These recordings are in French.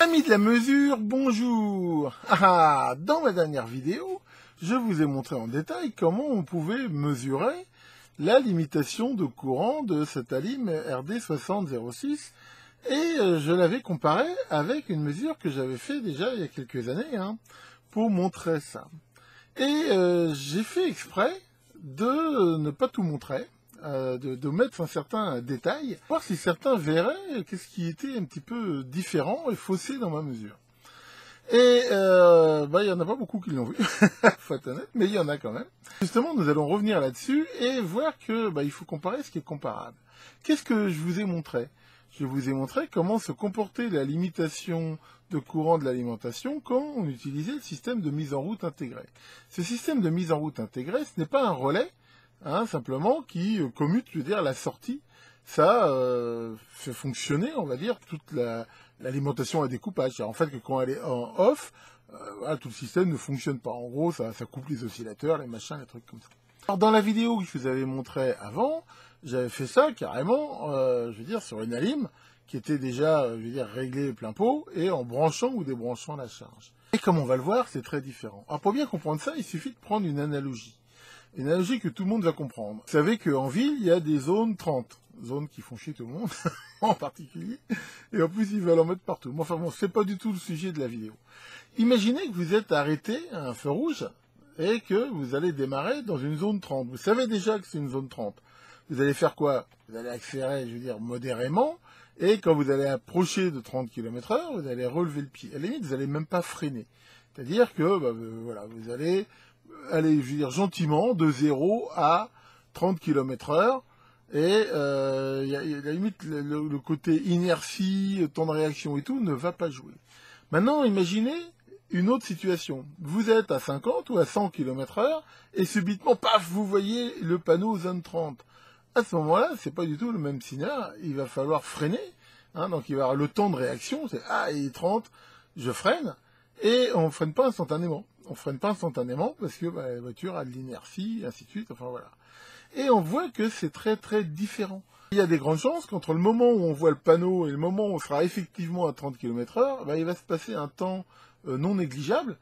Amis de la mesure, bonjour. Dans ma dernière vidéo, je vous ai montré en détail comment on pouvait mesurer la limitation de courant de cette alim RD6006 et je l'avais comparé avec une mesure que j'avais fait déjà il y a quelques années pour montrer ça. Et j'ai fait exprès de ne pas tout montrer, de mettre un certain détail, voir si certains verraient qu'est-ce qui était un petit peu différent et faussé dans ma mesure. Et il y en a pas beaucoup qui l'ont vu, faut être honnête, mais il y en a quand même. Justement, nous allons revenir là-dessus et voir que il faut comparer ce qui est comparable. Qu'est-ce que je vous ai montré? Je vous ai montré comment se comportait la limitation de courant de l'alimentation quand on utilisait le système de mise en route intégré. Ce système de mise en route intégré, ce n'est pas un relais, simplement qui commute, je veux dire, la sortie. Ça fait fonctionner, on va dire, toute l'alimentation à découpage. En fait, que quand elle est en off, tout le système ne fonctionne pas. En gros, ça coupe les oscillateurs, les machins, les trucs comme ça. Alors, dans la vidéo que je vous avais montré avant, j'avais fait ça carrément, je veux dire, sur une alim qui était déjà, je veux dire, réglée plein pot et en branchant ou débranchant la charge. Et comme on va le voir, c'est très différent. Alors, pour bien comprendre ça, il suffit de prendre une analogie. Une analogie que tout le monde va comprendre. Vous savez qu'en ville, il y a des zones 30. Zones qui font chier tout le monde, en particulier. Et en plus, ils veulent en mettre partout. Mais enfin bon, c'est pas du tout le sujet de la vidéo. Imaginez que vous êtes arrêté à un feu rouge et que vous allez démarrer dans une zone 30. Vous savez déjà que c'est une zone 30. Vous allez faire quoi? Vous allez accélérer, je veux dire, modérément. Et quand vous allez approcher de 30 km/h, vous allez relever le pied. À la limite, vous n'allez même pas freiner. C'est-à-dire que, voilà, vous allez aller, je veux dire, gentiment, de 0 à 30 km/h. Et la limite, le côté inertie, temps de réaction et tout ne va pas jouer. Maintenant, imaginez une autre situation. Vous êtes à 50 ou à 100 km/h et subitement, paf, vous voyez le panneau zone 30. À ce moment-là, c'est pas du tout le même signal. Il va falloir freiner. Donc, il va y avoir le temps de réaction. C'est il est 30, je freine. Et on ne freine pas instantanément. On ne freine pas instantanément parce que la voiture a de l'inertie, ainsi de suite. Enfin, voilà. Et on voit que c'est très très différent. Il y a des grandes chances qu'entre le moment où on voit le panneau et le moment où on sera effectivement à 30 km/h, il va se passer un temps non négligeable,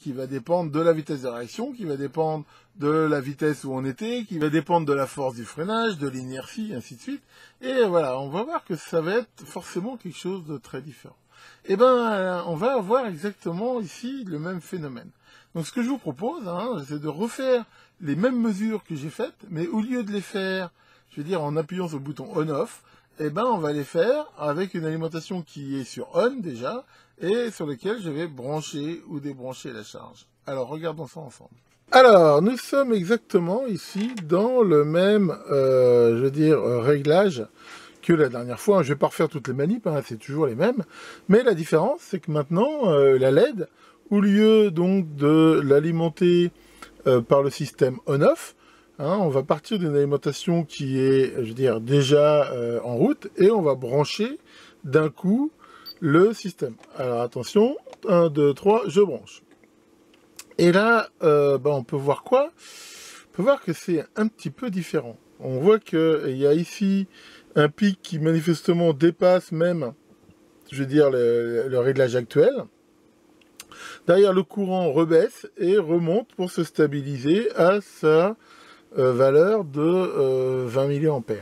qui va dépendre de la vitesse de réaction, qui va dépendre de la vitesse où on était, qui va dépendre de la force du freinage, de l'inertie, ainsi de suite. Et voilà, on va voir que ça va être forcément quelque chose de très différent. Eh ben, on va avoir exactement ici le même phénomène. Donc ce que je vous propose, c'est de refaire les mêmes mesures que j'ai faites, mais au lieu de les faire, je veux dire, en appuyant sur le bouton on-off, on va les faire avec une alimentation qui est sur on déjà, et sur laquelle je vais brancher ou débrancher la charge. Alors, regardons ça ensemble. Alors, nous sommes exactement ici dans le même, je veux dire, réglage que la dernière fois. Je ne vais pas refaire toutes les manips, c'est toujours les mêmes, mais la différence, c'est que maintenant, la LED, au lieu donc de l'alimenter par le système on-off, on va partir d'une alimentation qui est, je veux dire, déjà en route, et on va brancher d'un coup le système. Alors attention, 1, 2, 3, je branche. Et là, on peut voir quoi? On peut voir que c'est un petit peu différent. On voit qu'il y a ici un pic qui manifestement dépasse même, je veux dire, le réglage actuel. Derrière, le courant rebaisse et remonte pour se stabiliser à sa valeur de 20 mA.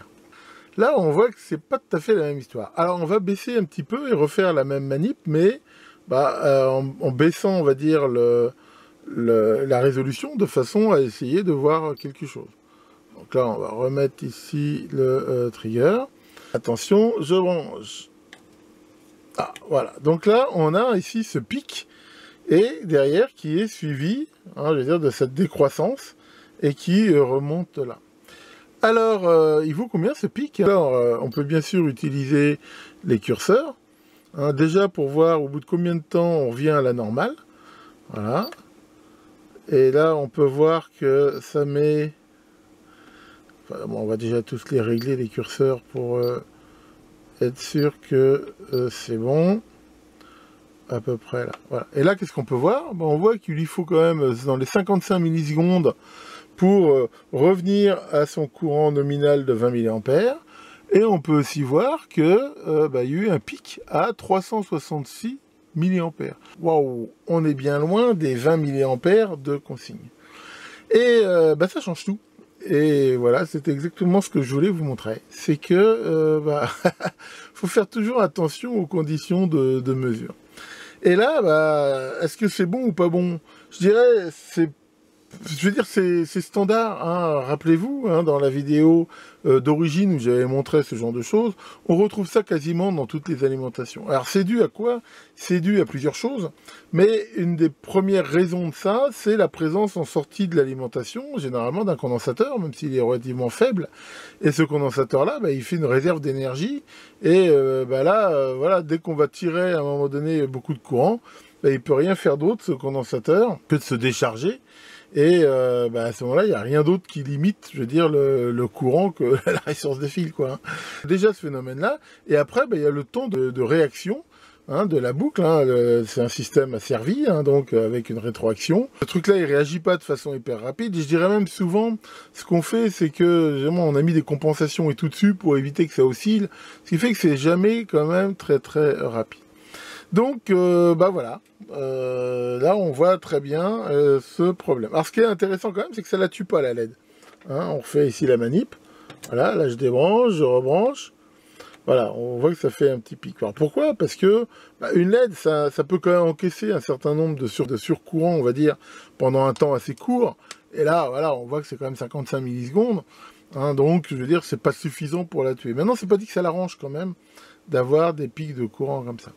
Là, on voit que c'est pas tout à fait la même histoire. Alors, on va baisser un petit peu et refaire la même manip, mais en baissant, on va dire, la résolution de façon à essayer de voir quelque chose. Donc là, on va remettre ici le trigger. Attention, je branche. Voilà. Donc là, on a ici ce pic et derrière qui est suivi, je veux dire, de cette décroissance et qui remonte là. Alors, il vaut combien ce pic? Alors, on peut bien sûr utiliser les curseurs, déjà pour voir au bout de combien de temps on revient à la normale. Voilà. Et là, on peut voir que ça met... on va déjà tous les régler, les curseurs, pour être sûr que c'est bon. À peu près là. Voilà. Et là, qu'est-ce qu'on peut voir? On voit qu'il lui faut quand même dans les 55 millisecondes pour revenir à son courant nominal de 20 mA. Et on peut aussi voir que y a eu un pic à 366 milliampères. Waouh, on est bien loin des 20 milliampères de consigne. Et ça change tout. Et voilà, c'est exactement ce que je voulais vous montrer. C'est que faut faire toujours attention aux conditions de mesure. Et là, est-ce que c'est bon ou pas bon? Je dirais, c'est standard, hein. Rappelez-vous, hein, dans la vidéo d'origine où j'avais montré ce genre de choses, on retrouve ça quasiment dans toutes les alimentations. Alors c'est dû à quoi? C'est dû à plusieurs choses, mais une des premières raisons de ça, c'est la présence en sortie de l'alimentation, généralement d'un condensateur, même s'il est relativement faible. Et ce condensateur-là, il fait une réserve d'énergie, et voilà, dès qu'on va tirer à un moment donné beaucoup de courant, il peut rien faire d'autre, ce condensateur, que de se décharger. Et à ce moment-là, il n'y a rien d'autre qui limite, je veux dire, le courant que la ressource des fils, quoi. Déjà ce phénomène-là, et après, il y a le temps de réaction, hein, de la boucle, hein. C'est un système asservi, hein, donc avec une rétroaction. Ce truc-là, il réagit pas de façon hyper rapide. Et je dirais même souvent, ce qu'on fait, c'est que vraiment, on a mis des compensations et tout dessus pour éviter que ça oscille, ce qui fait que c'est jamais quand même très très rapide. Donc, voilà, là on voit très bien ce problème. Alors ce qui est intéressant quand même, c'est que ça la tue pas la LED. Hein, on refait ici la manip, voilà, là je débranche, je rebranche, voilà, on voit que ça fait un petit pic. Alors pourquoi? Parce que une LED, ça peut quand même encaisser un certain nombre de surcourants, on va dire, pendant un temps assez court. Et là, voilà, on voit que c'est quand même 55 millisecondes. Hein, donc, je veux dire, c'est pas suffisant pour la tuer. Maintenant, c'est pas dit que ça l'arrange quand même d'avoir des pics de courant comme ça.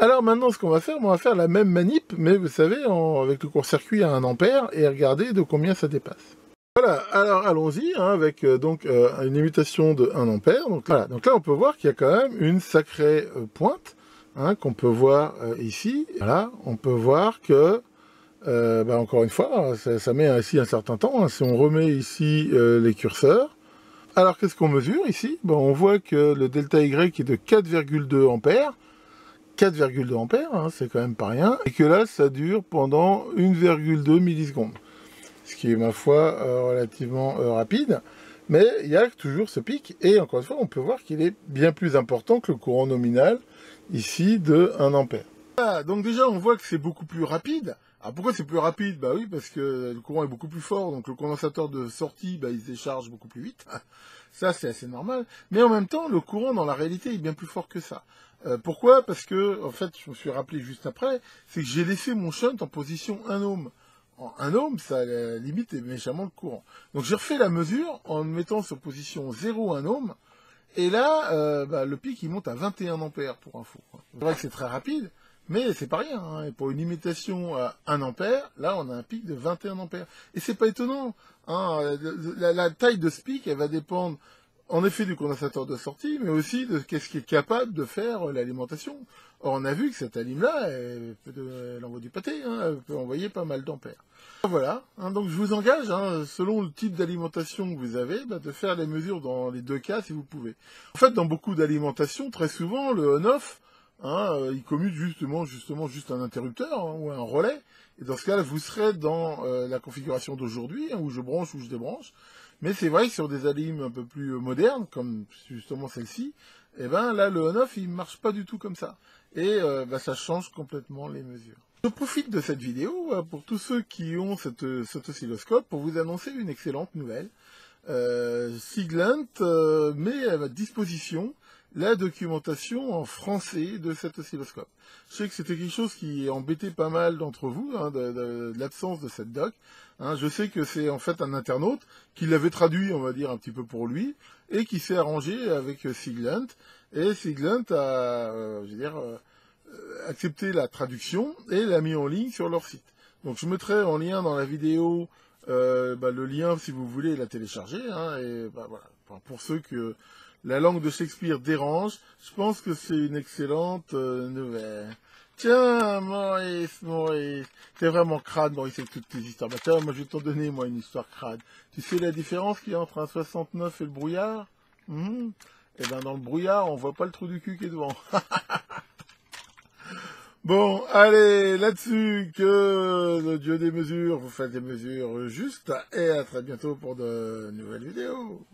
Alors maintenant, ce qu'on va faire, on va faire la même manip, mais vous savez, avec le court-circuit à 1 ampère, et regarder de combien ça dépasse. Voilà, alors allons-y, hein, avec une limitation de 1 ampère. Donc, voilà. Donc là, on peut voir qu'il y a quand même une sacrée pointe, hein, qu'on peut voir ici. Voilà, on peut voir que, encore une fois, ça met ici un certain temps. Hein, si on remet ici les curseurs. Alors, qu'est-ce qu'on mesure ici? On voit que le delta Y est de 4,2 ampères. 4,2 ampères, hein, c'est quand même pas rien, et que là, ça dure pendant 1,2 millisecondes, ce qui est, ma foi, relativement rapide, mais il y a toujours ce pic, et encore une fois, on peut voir qu'il est bien plus important que le courant nominal, ici, de 1 ampère. Voilà, donc déjà, on voit que c'est beaucoup plus rapide. Alors pourquoi c'est plus rapide? Bah oui, parce que le courant est beaucoup plus fort, donc le condensateur de sortie, il se décharge beaucoup plus vite. Ça, c'est assez normal. Mais en même temps, le courant, dans la réalité, est bien plus fort que ça. Pourquoi? Parce que, en fait, je me suis rappelé juste après, c'est que j'ai laissé mon shunt en position 1 ohm. En 1 ohm, ça limite méchamment le courant. Donc j'ai refait la mesure en le mettant sur position 0,1 ohm. Et là, le pic, il monte à 21 ampères pour info. C'est vrai que c'est très rapide, mais c'est pas rien. Hein. Et pour une limitation à 1 ampère, là, on a un pic de 21 ampères. Et c'est pas étonnant. Hein. La taille de ce pic, elle va dépendre en effet du condensateur de sortie, mais aussi de qu'est-ce qui est capable de faire l'alimentation. Or, on a vu que cette alim-là, elle envoie du pâté, hein, elle peut envoyer pas mal d'ampères. Voilà, hein, donc je vous engage, hein, selon le type d'alimentation que vous avez, de faire les mesures dans les deux cas si vous pouvez. En fait, dans beaucoup d'alimentations, très souvent, le on-off, hein, il commute justement juste un interrupteur, hein, ou un relais. Et dans ce cas-là, vous serez dans la configuration d'aujourd'hui, hein, où je branche ou je débranche. Mais c'est vrai que sur des alimes un peu plus modernes, comme justement celle-ci, là, le on-off, il marche pas du tout comme ça. Et ça change complètement les mesures. Je profite de cette vidéo pour tous ceux qui ont cet oscilloscope pour vous annoncer une excellente nouvelle. Siglent met à votre disposition la documentation en français de cet oscilloscope. Je sais que c'était quelque chose qui embêtait pas mal d'entre vous, hein, de l'absence de cette doc. Hein, je sais que c'est en fait un internaute qui l'avait traduit, on va dire, un petit peu pour lui, et qui s'est arrangé avec Siglent. Et Siglent a, accepté la traduction et l'a mis en ligne sur leur site. Donc je mettrai en lien dans la vidéo le lien si vous voulez la télécharger. Hein, et voilà. Enfin, pour ceux que la langue de Shakespeare dérange, je pense que c'est une excellente nouvelle. Tiens, Maurice, t'es vraiment crade, Maurice, avec toutes tes histoires. Tiens, moi je vais t'en donner, moi, une histoire crade. Tu sais la différence qu'il y a entre un 69 et le brouillard? Eh ben, dans le brouillard, on voit pas le trou du cul qui est devant. Bon, allez, là-dessus, que le dieu des mesures vous fasse des mesures justes, et à très bientôt pour de nouvelles vidéos.